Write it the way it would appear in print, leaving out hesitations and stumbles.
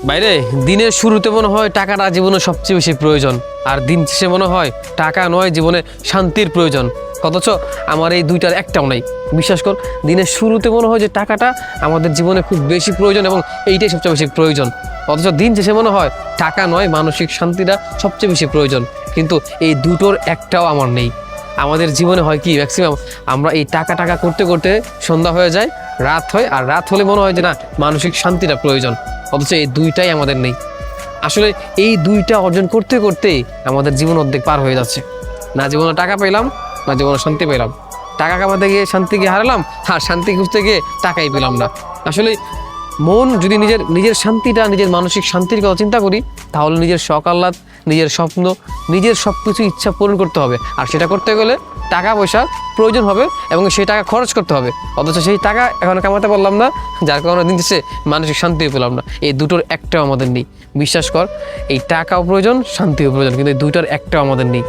বাইরে দিনের শুরুতে মনে হয় টাকাটা জীবনে সবচেয়ে বেশি প্রয়োজন, আর দিন শেষে মনে হয় টাকা নয় জীবনে শান্তির প্রয়োজন। অথচ আমার এই দুইটার একটাও নাই। বিশ্বাস কর, দিনের শুরুতে মনে হয় যে টাকাটা আমাদের জীবনে খুব বেশি প্রয়োজন এবং এইটাই সবচেয়ে বেশি প্রয়োজন। অথচ দিন শেষে মনে হয় টাকা নয় মানসিক শান্তিটা সবচেয়ে বেশি প্রয়োজন। কিন্তু এই দুটোর একটাও আমার নেই। আমাদের জীবনে হয় কি, ম্যাক্সিমাম আমরা এই টাকা টাকা করতে করতে সন্ধ্যা হয়ে যায়, রাত হয়, আর রাত হলে মনে হয় যে না, মানসিক শান্তিটা প্রয়োজন। অথচ এই দুইটাই আমাদের নেই। আসলে এই দুইটা অর্জন করতে করতেই আমাদের জীবন অর্ধেক পার হয়ে যাচ্ছে। না জীবনে টাকা পেলাম, না জীবনে শান্তি পেলাম। টাকা কামাতে গিয়ে শান্তিকে হারালাম, আর শান্তি খুঁজতে গিয়ে টাকাই পেলাম না। আসলে মন যদি নিজের শান্তিটা, নিজের মানসিক শান্তির কথা চিন্তা করি, তাহলে নিজের শখ আহ্লাদ, নিজের স্বপ্ন, নিজের সব কিছু ইচ্ছা পূরণ করতে হবে। আর সেটা করতে গেলে টাকা পয়সার প্রয়োজন হবে এবং সেই টাকা খরচ করতে হবে। অথচ সেই টাকা এখন কামাতে পারলাম না, যার কারণে দিন শেষে মানসিক শান্তিও পেলাম না। এই দুটোর একটাও আমাদের নেই। বিশ্বাস কর, এই টাকাও প্রয়োজন, শান্তিও প্রয়োজন, কিন্তু এই দুইটার একটাও আমাদের নেই।